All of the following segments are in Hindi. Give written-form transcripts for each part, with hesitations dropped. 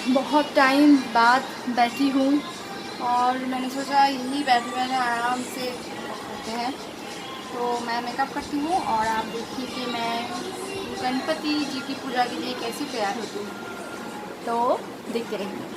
बहुत टाइम बाद बैठी हूँ और मैंने सोचा यही बैठे बैठे आराम से करते हैं। तो मैं मेकअप करती हूँ और आप देखिए कि मैं गणपति जी की पूजा के लिए कैसे तैयार होती हूँ। तो देखते रहिए।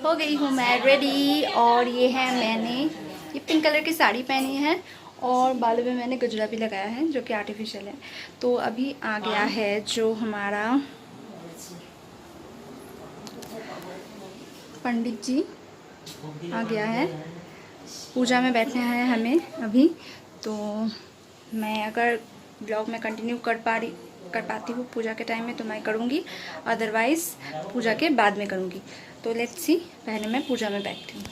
हो गई हूँ मैं रेडी। और ये है, मैंने ये पिंक कलर की साड़ी पहनी है और बालों में मैंने गजरा भी लगाया है जो कि आर्टिफिशियल है। तो अभी आ गया है जो हमारा पंडित जी आ गया है। पूजा में बैठे हैं हमें अभी। तो मैं अगर ब्लॉग में कंटिन्यू कर पाती हूँ पूजा के टाइम में तो मैं करूँगी, अदरवाइज़ पूजा के बाद में करूँगी। तो लेट्स सी, पहले मैं पूजा में बैठती हूँ।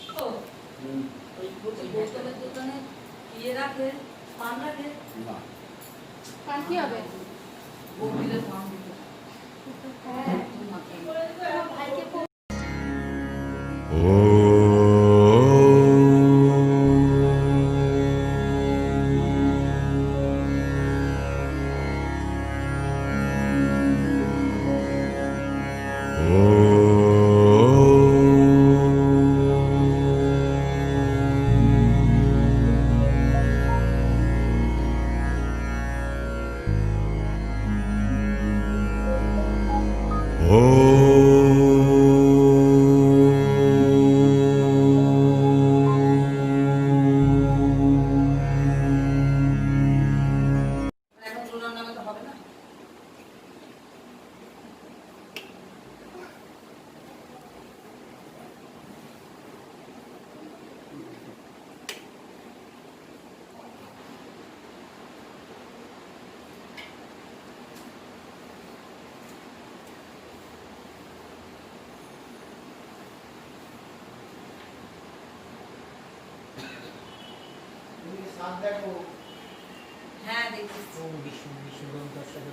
হ্যাঁ দেখছি। বিষ্ণু বিষ্ণু দর্শক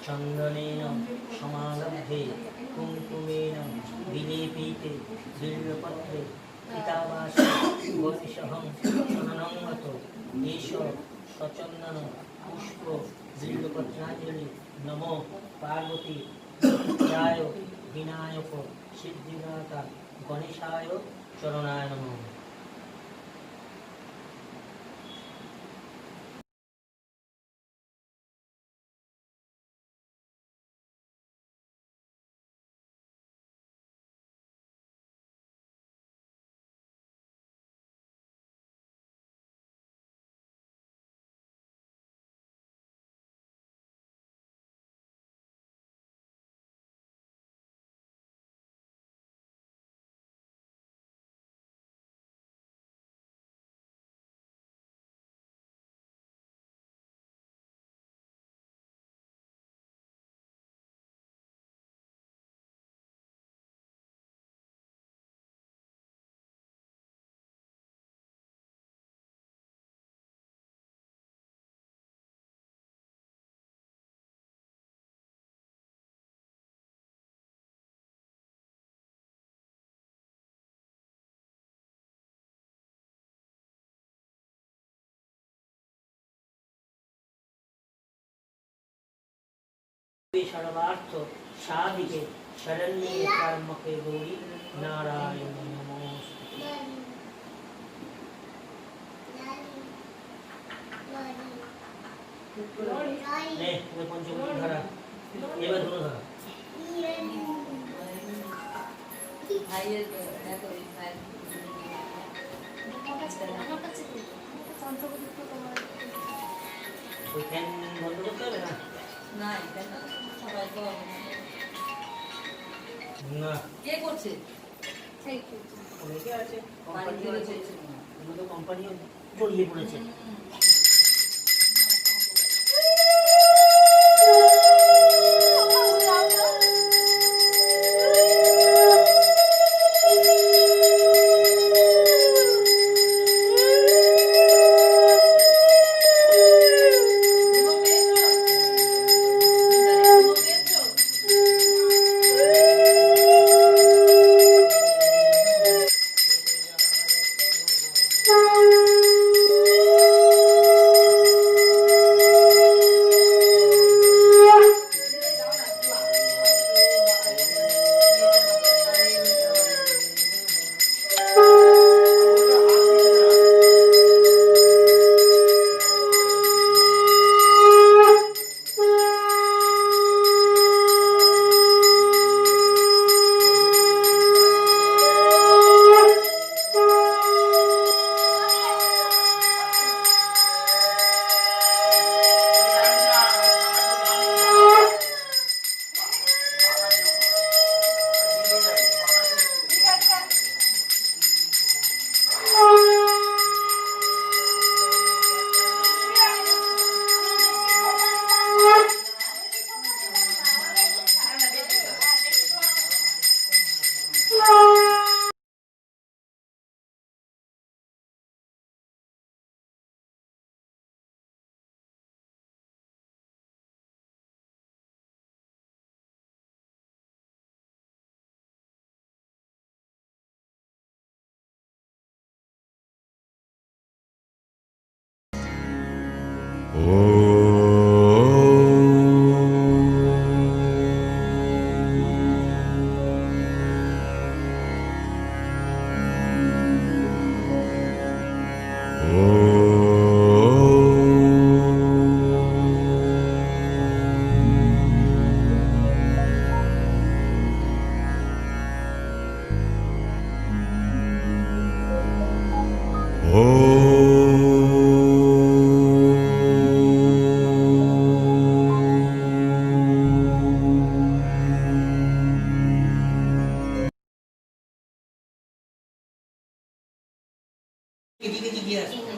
चंदनेन समालब्धे कुंकुमेन विलेपिते बिल्वपत्रे पितावासे गणेशहं अनंगत एष सचंदन पुष्प बिल्वपत्रांजलि नमो पार्वती जय विनायक सिद्धिदाता गणेशाय चरणाय नमः। सर्वार्थ साधिके शरण्ये त्र्यंबके गौरी नारायण नमोस्तुते। ले तुम्हें पंचमुखी धरा ये बात दोनों धरा भाई ये मैं तो भाई कोई फैन बंद करते हैं ना সবাই তো না কে করছে সেই অনেকে আছে কোম্পানি আছে আমাদের কোম্পানি জড়িয়ে পড়েছে।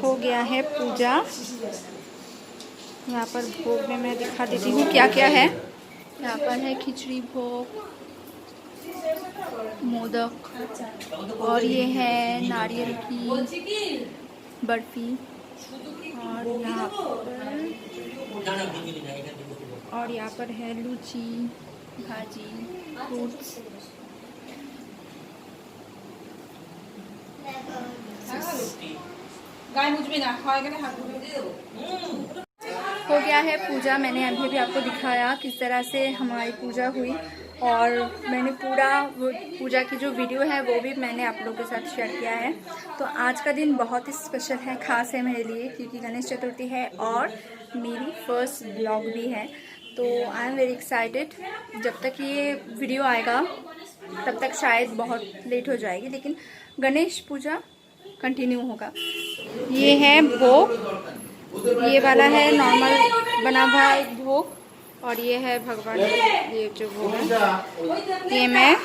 हो गया है पूजा। यहाँ पर भोग में मैं दिखा देती हूँ क्या क्या है। यहाँ पर है खिचड़ी भोग, मोदक, और ये है नारियल की बर्फी, और यहाँ पर है लूची, भाजी, फ्रूट्स। हो गया है पूजा। मैंने अभी भी आपको दिखाया किस तरह से हमारी पूजा हुई, और मैंने पूरा वो पूजा की जो वीडियो है वो भी मैंने आप लोगों के साथ शेयर किया है। तो आज का दिन बहुत ही स्पेशल है, ख़ास है मेरे लिए, क्योंकि गणेश चतुर्थी है और मेरी फर्स्ट ब्लॉग भी है। तो आई एम वेरी एक्साइटेड। जब तक ये वीडियो आएगा तब तक शायद बहुत लेट हो जाएगी, लेकिन गणेश पूजा कंटिन्यू होगा। ये है भोग, ये वाला है नॉर्मल बना हुआ भोग, और ये है भगवान ये जो भोग है, ये मैं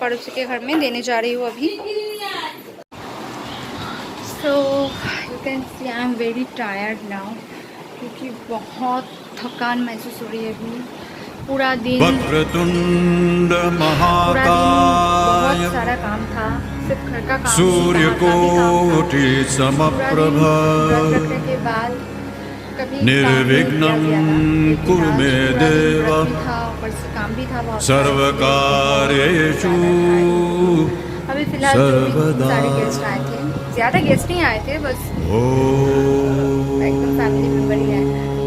पड़ोसी के घर में देने जा रही हूँ अभी। So you can see I am very tired now, क्योंकि बहुत थकान महसूस हो रही है अभी। पूरा दिन बहुत सारा काम था, सिर्फ घर का काम, सूर्यकोटि समप्रभा के बाद निर्विघ्नं कुरु मे देव काम भी था बहुत। सर्वकार्येषु अभी फिलहाल सर्वदा। सारे गेस्ट आए थे, ज़्यादा गेस्ट नहीं आए थे, बस एकदम फैमिली मेम्बर ही है।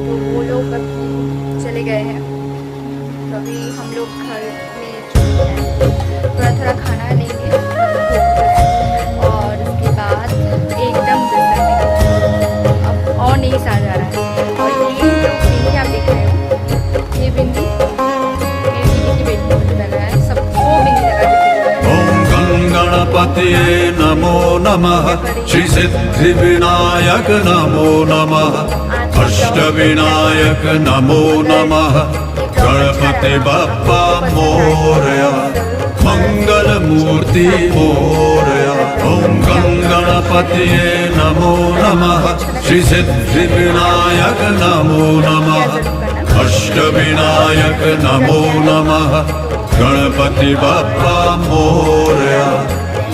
तो वो लोग अभी चले गए हैं, तो अभी हम लोग घर में थोड़ा थोड़ा खाना लेंगे और उसके बाद एकदम अब और नहीं सा जा रहा है। और ये जो बिंदी आप देख रहे हो, ये बिंदी मेरी दीदी की बेटी को लगा है, सबको बिंदी लगा देती है। ओम गणपतये नमो नमः, श्री सिद्धि विनायक नमो नमः, अष्टविनायक नमो नमः, गणपति बप्पा मोरया, मंगल मूर्ति मोरया। ओम गणपतये नमो नमः, श्री सिद्धि विनायक नमो नमः, अष्टविनायक नमो नमः, गणपति बप्पा मोरया,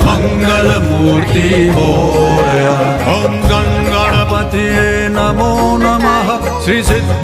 मंगल मूर्ति मोरया। ओम गणपतये नमो नमः, श्री सिद्धि